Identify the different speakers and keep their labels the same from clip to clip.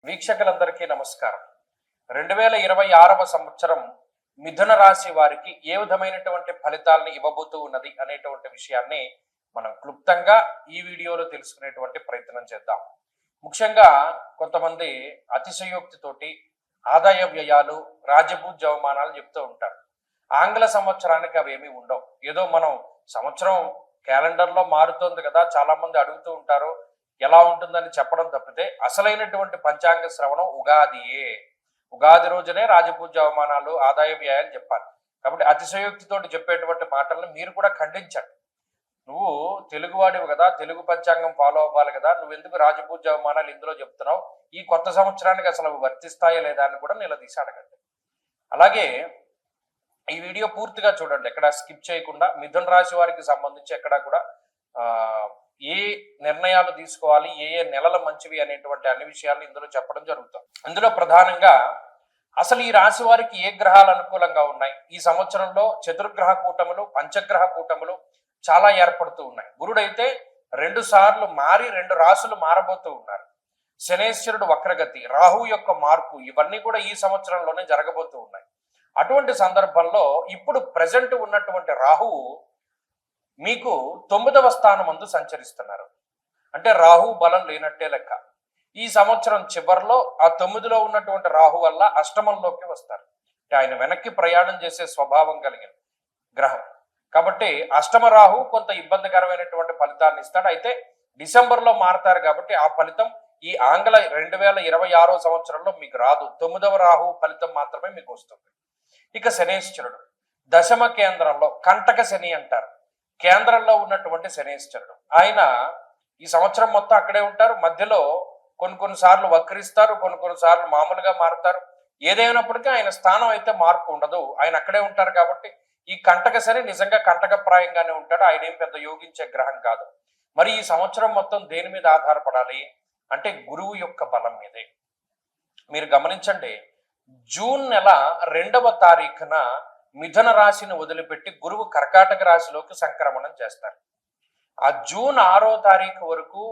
Speaker 1: వీక్షకులందరికీ నమస్కారం. 2026వ సంవత్సరం మిథున రాశి వారికి ఏ విధమైనటువంటి ఫలితాలను ఇవ్వబోతూ ఉన్నది అనేటువంటి విషయాన్ని మనం క్లుప్తంగా ఈ వీడియోలో తెలుసుకునేటువంటి ప్రయత్నం చేద్దాం. ముఖ్యంగా కొంతమంది అతిశయోక్తితోటి ఆదాయ వ్యయాలు, రాజపూజ్య అవమానాలు చెప్తూ ఉంటారు. ఆంగ్ల సంవత్సరానికి అవేమీ ఉండవు. ఏదో మనం సంవత్సరం క్యాలెండర్లో మారుతోంది కదా, చాలా మంది అడుగుతూ ఉంటారు ఎలా ఉంటుందని చెప్పడం తప్పితే అసలైనటువంటి పంచాంగ శ్రవణం ఉగాదియే. ఉగాది రోజునే రాజపూజ్య అవమానాలు, ఆదాయ వ్యయాలు చెప్పాలి. కాబట్టి అతిశయోక్తితోటి చెప్పేటువంటి మాటలను మీరు కూడా ఖండించండి. నువ్వు తెలుగువాడివి కదా, తెలుగు పంచాంగం ఫాలో అవ్వాలి కదా, నువ్వెందుకు రాజపూజ్య అవమానాలు ఇందులో చెప్తున్నావు, ఈ కొత్త సంవత్సరానికి అసలు వర్తిస్తాయా లేదా అని కూడా నిలదీసి అడగండి. అలాగే ఈ వీడియో పూర్తిగా చూడండి, ఎక్కడ స్కిప్ చేయకుండా. మిథున రాశి వారికి సంబంధించి ఎక్కడ కూడా ఏ నిర్ణయాలు తీసుకోవాలి, ఏ ఏ నెలలు మంచివి అనేటువంటి అన్ని విషయాలు ఇందులో చెప్పడం జరుగుతుంది. ఇందులో ప్రధానంగా అసలు ఈ రాశి వారికి ఏ గ్రహాలు అనుకూలంగా ఉన్నాయి, ఈ సంవత్సరంలో చతుర్గ్రహ కూటములు, పంచగ్రహ కూటములు చాలా ఏర్పడుతూ ఉన్నాయి. గురుడైతే 2 సార్లు మారి 2 రాశులు మారబోతూ ఉన్నారు. శనేశ్వరుడు వక్రగతి, రాహు యొక్క మార్పు, ఇవన్నీ కూడా ఈ సంవత్సరంలోనే జరగబోతూ ఉన్నాయి. అటువంటి సందర్భంలో ఇప్పుడు ప్రజెంట్ ఉన్నటువంటి రాహువు మీకు 9వ స్థానం ముందు సంచరిస్తున్నారు. అంటే రాహు బలం లేనట్టే లెక్క. ఈ సంవత్సరం చివరిలో ఆ 9లో ఉన్నటువంటి రాహు వల్ల అష్టమంలోకి వస్తారు. అంటే ఆయన వెనక్కి ప్రయాణం చేసే స్వభావం కలిగిన గ్రహం కాబట్టి అష్టమ రాహు కొంత ఇబ్బందికరమైనటువంటి ఫలితాన్ని ఇస్తాడు. అయితే డిసెంబర్లో మారతారు కాబట్టి ఆ ఫలితం ఈ ఆంగ్ల 2026వ సంవత్సరంలో మీకు రాదు. 9వ రాహు ఫలితం మాత్రమే మీకు వస్తుంది. ఇక శనేశ్వరుడు దశమ కేంద్రంలో, కంటక శని అంటారు, కేంద్రంలో ఉన్నటువంటి శనేశ్వరుడు. ఆయన ఈ సంవత్సరం మొత్తం అక్కడే ఉంటారు. మధ్యలో కొన్ని సార్లు వక్రిస్తారు, కొన్ని సార్లు మామూలుగా మారుతారు. ఏదైనప్పటికీ ఆయన స్థానం అయితే మార్పు ఉండదు, ఆయన అక్కడే ఉంటారు. కాబట్టి ఈ కంటక శని నిజంగా కంటకప్రాయంగానే ఉంటాడు. ఆయన ఏం పెద్ద యోగించే గ్రహం కాదు. మరి ఈ సంవత్సరం మొత్తం దేని మీద ఆధారపడాలి అంటే గురువు యొక్క బలం మీదే. మీరు గమనించండి, జూన్ నెల 2వ తారీఖున మిథున రాశిని వదిలిపెట్టి గురువు కర్కాటక రాశిలోకి సంక్రమణం చేస్తారు. ఆ జూన్ 6వ తారీఖు వరకు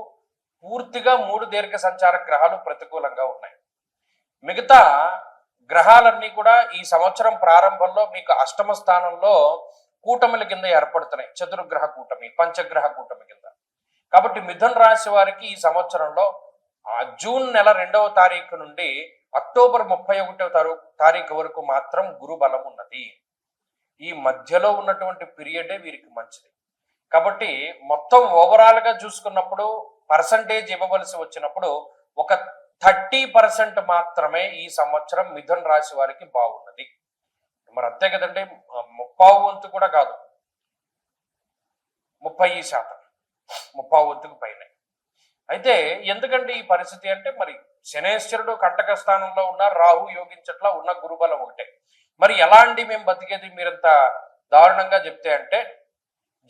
Speaker 1: పూర్తిగా 3 దీర్ఘ సంచార గ్రహాలు ప్రతికూలంగా ఉన్నాయి. మిగతా గ్రహాలన్నీ కూడా ఈ సంవత్సరం ప్రారంభంలో మీకు అష్టమ స్థానంలో కూటమిల కింద ఏర్పడుతున్నాయి. చతుర్గ్రహ కూటమి, పంచగ్రహ కూటమి కింద. కాబట్టి మిథున రాశి వారికి ఈ సంవత్సరంలో జూన్ నెల 2వ తారీఖు నుండి అక్టోబర్ 31వ తారీఖు వరకు మాత్రం గురు బలం ఉన్నది. ఈ మధ్యలో ఉన్నటువంటి పీరియడే వీరికి మంచిది. కాబట్టి మొత్తం ఓవరాల్గా చూసుకున్నప్పుడు పర్సంటేజ్ ఇవ్వవలసి వచ్చినప్పుడు ఒక 30% మాత్రమే ఈ సంవత్సరం మిథున రాశి వారికి బాగున్నది. మరి అంతే కదండి, 30 వంతు కూడా కాదు, 30%, 30 వంతుకు పైన. అయితే ఎందుకండి ఈ పరిస్థితి అంటే, మరి శనేశ్వరుడు కంటక స్థానంలో ఉన్న రాహు యోగించట్లా ఉన్న గురుబలం ఒకటే. మరి ఎలా అండి మేము బతికేది మీరంత దారుణంగా చెప్తే అంటే,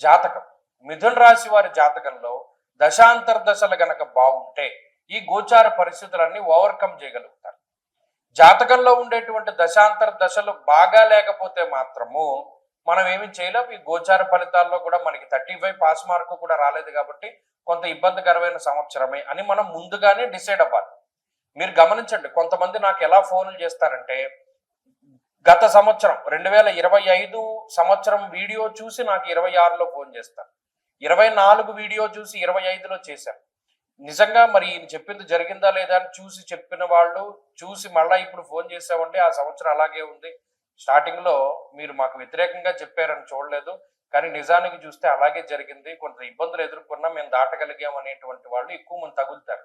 Speaker 1: జాతకం, మిథున రాశి వారి జాతకంలో దశాంతర్దశలు గనక బాగుంటే ఈ గోచార పరిస్థితులన్నీ ఓవర్కమ్ చేయగలుగుతారు. జాతకంలో ఉండేటువంటి దశాంతర్దశలు బాగా లేకపోతే మాత్రము మనం ఏమి చేయలేం. ఈ గోచార ఫలితాల్లో కూడా మనకి 35 పాస్ మార్కు కూడా రాలేదు కాబట్టి కొంత ఇబ్బందికరమైన సంవత్సరమే అని మనం ముందుగానే డిసైడ్ అవ్వాలి. మీరు గమనించండి, కొంతమంది నాకు ఎలా ఫోన్లు చేస్తారంటే, గత సంవత్సరం 2025 సంవత్సరం వీడియో చూసి నాకు 26లో ఫోన్ చేస్తారు, 24 వీడియో చూసి 25లో చేశారు. నిజంగా మరి ఈయన చెప్పింది జరిగిందా లేదా అని చూసి చెప్పిన వాళ్ళు చూసి మళ్ళీ ఇప్పుడు ఫోన్ చేసామంటే ఆ సంవత్సరం అలాగే ఉంది, స్టార్టింగ్లో మీరు మాకు వ్యతిరేకంగా చెప్పారని చూడలేదు, కానీ నిజానికి చూస్తే అలాగే జరిగింది, కొంత ఇబ్బందులు ఎదుర్కొన్నా మేము దాటగలిగాం అనేటువంటి వాళ్ళు ఎక్కువ మంది తగులుతారు.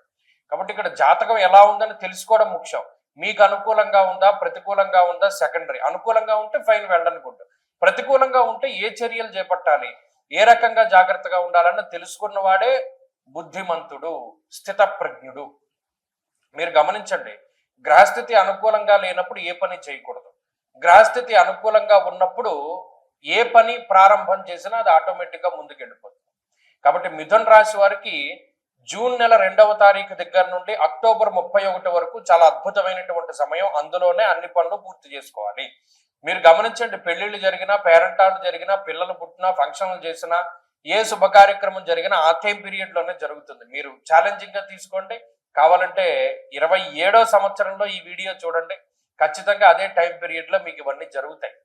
Speaker 1: కాబట్టి ఇక్కడ జాతకం ఎలా ఉందని తెలుసుకోవడం ముఖ్యం. మీకు అనుకూలంగా ఉందా, ప్రతికూలంగా ఉందా సెకండరీ. అనుకూలంగా ఉంటే ఫైన్, వెళ్ళని గుడ్. ప్రతికూలంగా ఉంటే ఏ చర్యలు చేపట్టాలి, ఏ రకంగా జాగ్రత్తగా ఉండాలని తెలుసుకున్నవాడే బుద్ధిమంతుడు, స్థితప్రజ్ఞుడు. మీరు గమనించండి, గ్రహస్థితి అనుకూలంగా లేనప్పుడు ఏ పని చేయకూడదు, గ్రహస్థితి అనుకూలంగా ఉన్నప్పుడు ఏ పని ప్రారంభం చేసినా అది ఆటోమేటిక్గా ముందుకెళ్ళిపోతుంది. కాబట్టి మిథున రాశి వారికి జూన్ నెల 2వ తారీఖు దగ్గర నుండి అక్టోబర్ 31 వరకు చాలా అద్భుతమైనటువంటి సమయం. అందులోనే అన్ని పనులు పూర్తి చేసుకోవాలి. మీరు గమనించండి, పెళ్లిళ్ళు జరిగినా, పేరెంటాలు జరిగినా, పిల్లలు పుట్టినా, ఫంక్షన్లు చేసినా, ఏ శుభ కార్యక్రమం జరిగినా ఆ టైం పీరియడ్ లోనే జరుగుతుంది. మీరు ఛాలెంజింగ్ గా తీసుకోండి, కావాలంటే 27వ సంవత్సరంలో ఈ వీడియో చూడండి, ఖచ్చితంగా అదే టైం పీరియడ్లో మీకు ఇవన్నీ జరుగుతాయి.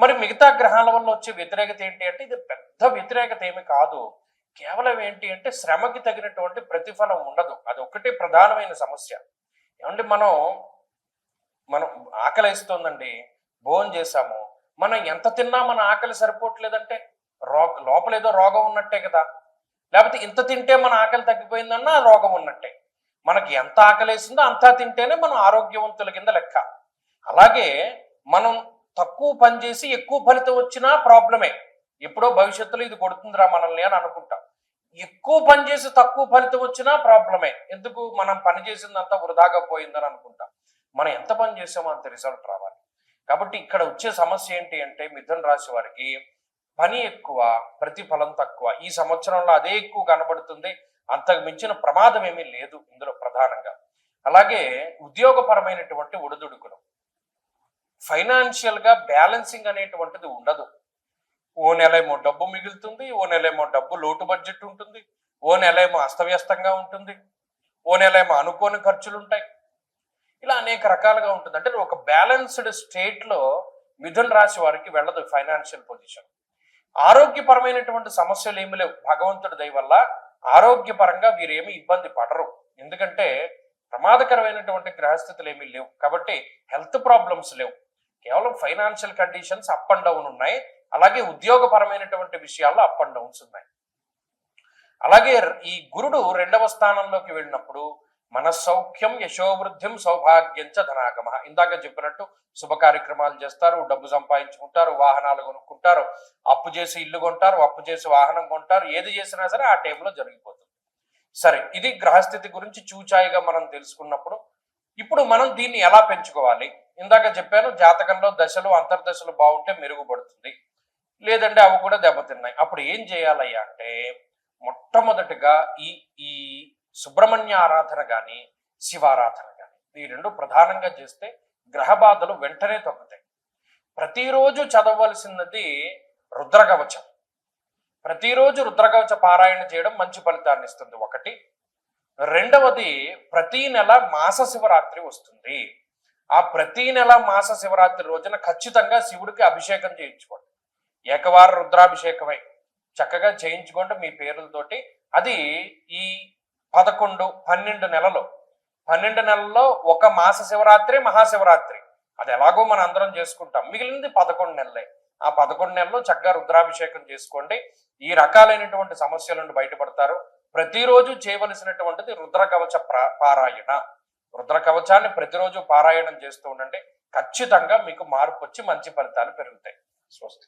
Speaker 1: మరి మిగతా గ్రహాల వల్ల వచ్చే వ్యతిరేకత ఏంటి అంటే ఇది పెద్ద వ్యతిరేకత ఏమి కాదు. కేవలం ఏంటి అంటే శ్రమకి తగినటువంటి ప్రతిఫలం ఉండదు. అది ఒకటే ప్రధానమైన సమస్య. ఏమంటే మనం ఆకలిస్తుందండి, భోజనం చేసాము, మనం ఎంత తిన్నా మన ఆకలి సరిపోవట్లేదంటే లోపల ఏదో రోగం ఉన్నట్టే కదా. లేకపోతే ఇంత తింటే మన ఆకలి తగ్గిపోయిందన్నా రోగం ఉన్నట్టే. మనకి ఎంత ఆకలేసిందో అంతా తింటేనే మనం ఆరోగ్యవంతుల కింద లెక్క. అలాగే మనం తక్కువ పని చేసి ఎక్కువ ఫలితం వచ్చినా ప్రాబ్లమే. ఎప్పుడో భవిష్యత్తులో ఇది కొడుతుందిరా మనల్ని అని అనుకుంటాం. ఎక్కువ పని చేసి తక్కువ ఫలితం వచ్చినా ప్రాబ్లమే. ఎందుకు? మనం పని చేసిందంతా వృధాగా పోయిందని అనుకుంటాం. మనం ఎంత పని చేసామో అంత రిజల్ట్ రావాలి. కాబట్టి ఇక్కడ వచ్చే సమస్య ఏంటి అంటే మిథున రాశి వారికి పని ఎక్కువ, ప్రతిఫలం తక్కువ. ఈ సంవత్సరంలో అదే ఎక్కువ కనబడుతుంది. అంతకు మించిన ప్రమాదం ఏమీ లేదు ఇందులో ప్రధానంగా. అలాగే ఉద్యోగపరమైనటువంటి ఒడిదుడుకులు, ఫైనాన్షియల్ గా బ్యాలెన్సింగ్ అనేటువంటిది ఉండదు. ఓ నెలేమో డబ్బు మిగులుతుంది, ఓ నెలేమో డబ్బు లోటు బడ్జెట్ ఉంటుంది, ఓ నెలేమో అస్తవ్యస్తంగా ఉంటుంది, ఓ నెలేమో అనుకోని ఖర్చులు ఉంటాయి. ఇలా అనేక రకాలుగా ఉంటుంది. అంటే ఒక బ్యాలెన్స్డ్ స్టేట్ లో మిథున రాశి వారికి వెళ్ళదు ఫైనాన్షియల్ పొజిషన్. ఆరోగ్యపరమైనటువంటి సమస్యలు ఏమి లేవు. భగవంతుడి దయ వల్ల ఆరోగ్యపరంగా వీరేమి ఇబ్బంది పడరు. ఎందుకంటే ప్రమాదకరమైనటువంటి గ్రహస్థితులు ఏమీ లేవు కాబట్టి హెల్త్ ప్రాబ్లమ్స్ లేవు. కేవలం financial conditions up and down ఉన్నాయి. అలాగే ఉద్యోగపరమైనటువంటి విషయాల్లో అప్ అండ్ డౌన్స్ ఉన్నాయి. అలాగే ఈ గురుడు 2వ స్థానంలోకి వెళ్ళినప్పుడు మన సౌఖ్యం, యశోవృద్ధిం, సౌభాగ్యం చ ధనాగమ. ఇందాక చెప్పినట్టు శుభ కార్యక్రమాలు చేస్తారు, డబ్బు సంపాదించుకుంటారు, వాహనాలు కొనుక్కుంటారు, అప్పు చేసి ఇల్లు కొంటారు, అప్పు చేసి వాహనం కొంటారు. ఏది చేసినా సరే ఆ టైంలో జరిగిపోతుంది. సరే, ఇది గ్రహస్థితి గురించి చూచాయిగా మనం తెలుసుకున్నప్పుడు ఇప్పుడు మనం దీన్ని ఎలా పెంచుకోవాలి? ఇందాక చెప్పాను, జాతకంలో దశలు అంతర్దశలు బాగుంటే మెరుగుపడుతుంది, లేదంటే అవి కూడా దెబ్బతిన్నాయి. అప్పుడు ఏం చేయాలయ్యా అంటే మొట్టమొదటిగా ఈ సుబ్రహ్మణ్య ఆరాధన కానీ శివారాధన కానీ ఈ రెండు ప్రధానంగా చేస్తే గ్రహ బాధలు వెంటనే తగ్గుతాయి. ప్రతిరోజు చదవలసినది రుద్రకవచం. ప్రతిరోజు రుద్రకవచ పారాయణ చేయడం మంచి ఫలితాన్ని ఇస్తుంది ఒకటి. రెండవది, ప్రతి నెల మాస శివరాత్రి వస్తుంది. ఆ ప్రతి నెల మాస శివరాత్రి రోజున ఖచ్చితంగా శివుడికి అభిషేకం చేయించుకోండి. ఏకవార రుద్రాభిషేకమై చక్కగా చేయించుకోండి మీ పేర్లతోటి. అది ఈ 12 నెలల్లో ఒక మాస శివరాత్రి, మహాశివరాత్రి అది ఎలాగో మనం అందరం చేసుకుంటాం. మిగిలింది 11 నెలలే. ఆ 11 నెలల్లో చక్కగా రుద్రాభిషేకం చేసుకోండి. ఈ రకాలైనటువంటి సమస్యల నుండి బయటపడతారు. ప్రతిరోజు చేయవలసినటువంటిది రుద్రకవచ పారాయణ. రుద్రకవచాన్ని ప్రతిరోజు పారాయణం చేస్తూ ఉండండి. ఖచ్చితంగా మీకు మార్పు వచ్చి మంచి ఫలితాలు పెరుగుతాయి. స్వస్తి.